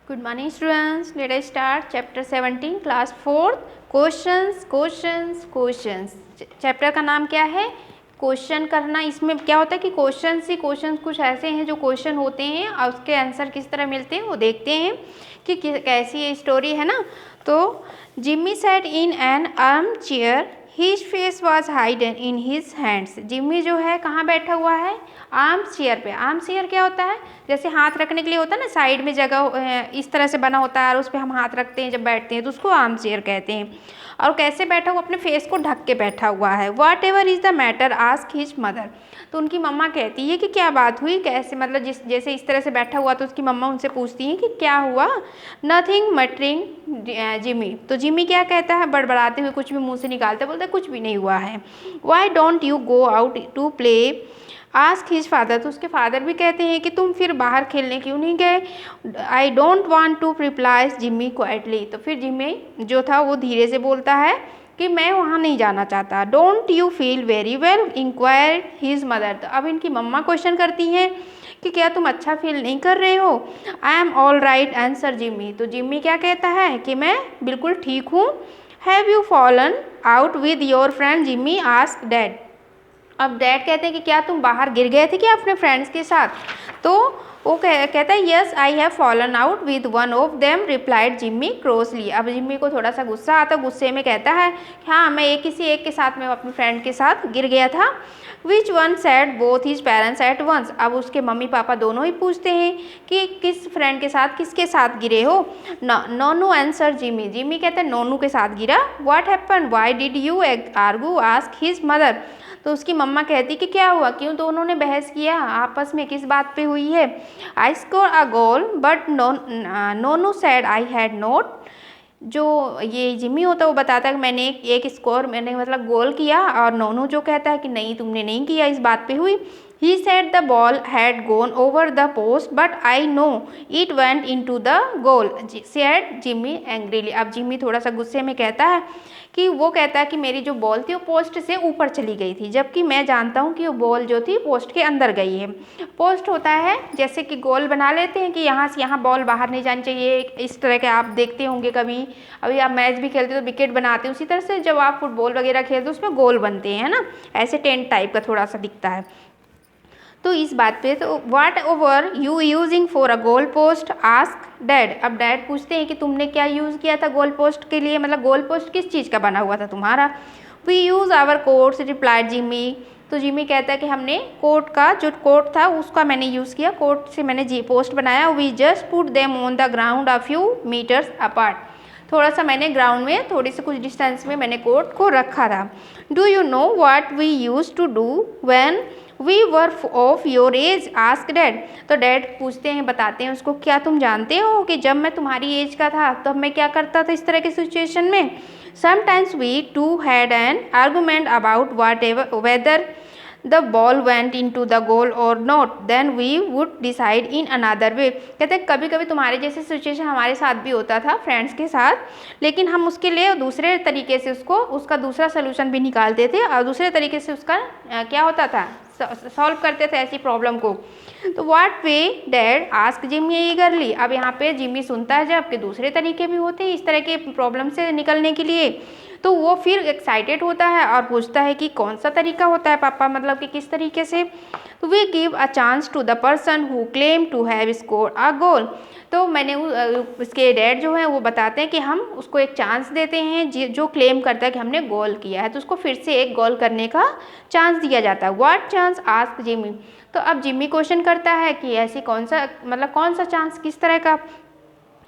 Good morning students. Let us start chapter 17 class 4 questions. Chapter का नाम क्या है? क्वेश्चन करना। इसमें क्या होता है कि क्वेश्चन कुछ ऐसे हैं जो क्वेश्चन होते हैं और उसके आंसर किस तरह मिलते हैं वो देखते हैं कि कैसी ये स्टोरी है ना। तो Jimmy sat in an arm chair, his face was hidden in his hands. Jimmy जो है कहाँ बैठा हुआ है? आर्म चेयर पे। आर्म चेयर क्या होता है? जैसे हाथ रखने के लिए होता है ना, साइड में जगह इस तरह से बना होता है और उस पर हम हाथ रखते हैं जब बैठते हैं, तो उसको आर्म चेयर कहते हैं। और कैसे बैठा हुआ? अपने फेस को ढक के बैठा हुआ है। What ever is the matter ask his mother. तो उनकी मम्मा कहती है कि क्या बात हुई, कैसे, मतलब जैसे इस तरह से बैठा हुआ, तो उसकी मम्मा उनसे पूछती हैं कि क्या हुआ। Nothing muttering Jimmy. तो जिमी क्या कहता है? बड़बड़ाते हुए, कुछ भी मुंह से निकालते, बोलते कुछ भी नहीं हुआ है। Why don't you go out to play ask his father. तो उसके फादर भी कहते हैं कि तुम फिर बाहर खेलने क्यों नहीं गए। I don't want to replies Jimmy quietly. तो फिर जिम्मी जो था वो धीरे से बोलता है कि मैं वहाँ नहीं जाना चाहता। Don't you feel very well inquire his mother. तो अब इनकी मम्मा क्वेश्चन करती हैं कि क्या तुम अच्छा फील नहीं कर रहे हो। I am all right answer Jimmy. तो जिम्मी क्या कहता है कि मैं बिल्कुल ठीक हूँ। Have you fallen out with your friend Jimmy ask dad. अब डैड कहते हैं कि क्या तुम बाहर गिर गए थे क्या अपने फ्रेंड्स के साथ। तो वो कहता है yes I have fallen out with one of them replied Jimmy Crossley. अब जिम्मी को थोड़ा सा गुस्सा आता, गुस्से में कहता है हाँ मैं किसी एक के साथ में अपने फ्रेंड के साथ गिर गया था। Which one said both his parents at once. अब उसके मम्मी पापा दोनों ही पूछते हैं कि किस फ्रेंड के साथ, किसके साथ गिरे हो। नोनू आंसर जिम्मी। जिम्मी कहते हैं नोनू के साथ गिरा। What happen why did you argue ask his mother. तो उसकी मम्मा कहती कि क्या हुआ, क्यों दोनों ने बहस किया आपस में, किस बात पे हुई है। I score a goal but Nonu said I had not. जो ये जिम्मी होता है वो बताता है कि मैंने एक स्कोर, मैंने मतलब गोल किया, और नोनू जो कहता है कि नहीं तुमने नहीं किया, इस बात पे हुई। He said the ball had gone over the post but I know it went into the goal, said Jimmy angrily। अब जिम्मी थोड़ा सा गुस्से में कहता है कि वो कहता है कि मेरी जो बॉल थी वो पोस्ट से ऊपर चली गई थी, जबकि मैं जानता हूँ कि वो बॉल जो थी पोस्ट के अंदर गई है। पोस्ट होता है जैसे कि गोल बना लेते हैं कि यहाँ से यहाँ बॉल बाहर नहीं जानी चाहिए, इस तरह के आप देखते होंगे कभी, अभी आप मैच भी खेलते तो विकेट बनाते हैं, उसी तरह से जब आप फुटबॉल वगैरह खेलते हो उसमें गोल बनते हैं ना, ऐसे टेंट टाइप का थोड़ा सा दिखता है। तो इस बात पे तो what over you using for a goal post ask dad. अब डैड पूछते हैं कि तुमने क्या यूज़ किया था गोल पोस्ट के लिए, मतलब गोल पोस्ट किस चीज़ का बना हुआ था तुम्हारा। We use our coats replied Jimmy. तो जिम्मी कहता है कि हमने कोट का, जो कोट था उसका मैंने यूज़ किया, कोट से मैंने जी पोस्ट बनाया। We just put them on the ground a few metres apart. थोड़ा सा मैंने ग्राउंड में थोड़ी सी कुछ डिस्टेंस में मैंने कोट को रखा था। Do you know what we use to do when we were of your age ask dad. तो डैड पूछते हैं, बताते हैं उसको, क्या तुम जानते हो कि जब मैं तुम्हारी एज का था तब मैं क्या करता था इस तरह के सिचुएशन में। Sometimes we too had an argument about whatever whether the ball went into the goal और not, then we would decide in another way. कहते हैं कभी कभी तुम्हारे जैसे सिचुएशन हमारे साथ भी होता था फ्रेंड्स के साथ, लेकिन हम उसके लिए दूसरे तरीके से उसका दूसरा सोल्यूशन भी निकालते थे और दूसरे तरीके से उसका क्या होता था, सॉल्व करते थे ऐसी प्रॉब्लम को। तो what way dad ask Jimmy ईगरली। अब यहाँ पे जिम्मी सुनता है जब कि दूसरे तरीके भी होते हैं इस तरह के प्रॉब्लम से निकलने के लिए, तो वो फिर एक्साइटेड होता है और पूछता है कि कौन सा तरीका होता है पापा, मतलब कि किस तरीके से। तो we give a chance to the person who claim to have score a goal. तो मैंने उसके डैड जो है वो बताते हैं कि हम उसको एक चांस देते हैं जो क्लेम करता है कि हमने गोल किया है, तो उसको फिर से एक गोल करने का चांस दिया जाता है। What chance ask Jimmy. तो अब जिम्मी क्वेश्चन करता है कि ऐसी कौन सा, मतलब कौन सा चांस, किस तरह का।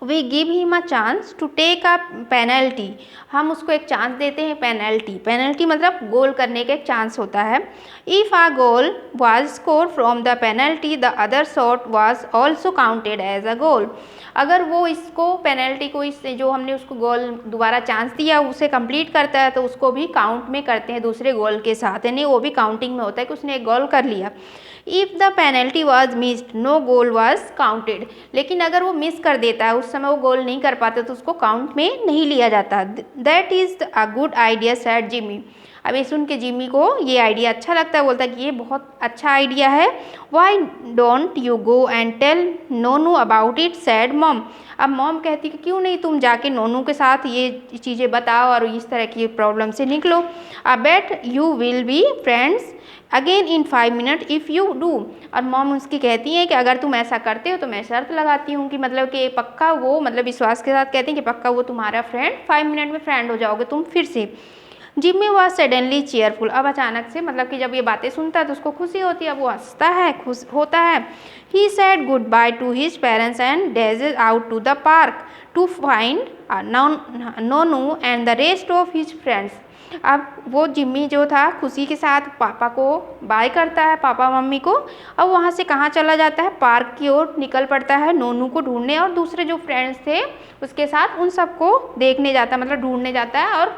We give him a chance to take a penalty. हम उसको एक चांस देते हैं, पेनल्टी मतलब गोल करने का एक चांस होता है। If a goal was score from the penalty the other shot was also counted as a goal. अगर वो इसको पेनल्टी को, इससे जो हमने उसको गोल दोबारा चांस दिया उसे कंप्लीट करता है तो उसको भी काउंट में करते हैं दूसरे गोल के साथ, यानी वो भी काउंटिंग में होता है कि उसने एक गोल कर लिया। If the penalty was missed no goal was counted, लेकिन अगर वो मिस कर देता है, उस समय वो गोल नहीं कर पाते तो उसको काउंट में नहीं लिया जाता। That is a good idea sad Jimmy. अब ये सुन के जिमी को ये आइडिया अच्छा लगता है, बोलता है कि ये बहुत अच्छा आइडिया है। Why don't you go and tell Nonu about it said mom. अब मॉम कहती कि क्यों नहीं तुम जाके नोनू के साथ ये चीज़ें बताओ और इस तरह की प्रॉब्लम से निकलो। I bet you will be friends again in 5 minute if you do. और मॉम उसकी कहती हैं कि अगर तुम ऐसा करते हो तो मैं शर्त लगाती हूँ कि मतलब कि पक्का वो, मतलब विश्वास के साथ कहते हैं कि पक्का वो तुम्हारा फ्रेंड, 5 मिनट में फ्रेंड हो जाओगे तुम फिर से। Jimmy was suddenly cheerful. अब अचानक से मतलब कि जब ये बातें सुनता है तो उसको खुशी होती है, अब वो हंसता है, खुश होता है। He said goodbye to his parents and dashes out to the park to find Nonu and the rest of his friends. अब वो जिम्मी जो था खुशी के साथ पापा को बाय करता है, पापा मम्मी को। अब वहाँ से कहाँ चला जाता है, पार्क की ओर निकल पड़ता है नोनू को ढूंढने, और दूसरे जो फ्रेंड्स थे उसके साथ उन सबको देखने जाता है, मतलब ढूंढने जाता है और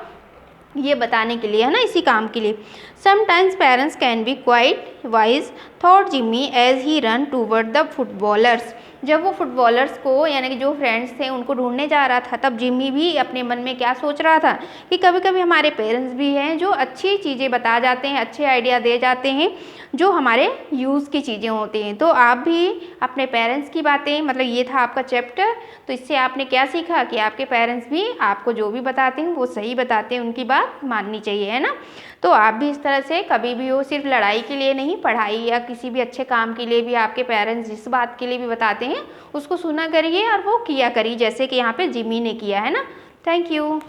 ये बताने के लिए, है ना, इसी काम के लिए। Sometimes parents can be quite wise thought Jimmy as he run toward the footballers. जब वो फुटबॉलर्स को, यानी कि जो फ्रेंड्स थे उनको ढूंढने जा रहा था, तब जिम्मी भी अपने मन में क्या सोच रहा था कि कभी कभी हमारे पेरेंट्स भी हैं जो अच्छी चीज़ें बता जाते हैं, अच्छे आइडिया दे जाते हैं जो हमारे यूज़ की चीज़ें होती हैं। तो आप भी अपने पेरेंट्स की बातें, मतलब ये था आपका चैप्टर, तो इससे आपने क्या सीखा कि आपके पेरेंट्स भी आपको जो भी बताते हैं वो सही बताते हैं, उनकी बात माननी चाहिए, है ना। तो आप भी इस तरह से कभी भी हो, सिर्फ लड़ाई के लिए नहीं, पढ़ाई या किसी भी अच्छे काम के लिए भी आपके पेरेंट्स जिस बात के लिए भी बताते हैं उसको सुना करिए और वो किया करिए, जैसे कि यहाँ पे जिमी ने किया, है ना। Thank you.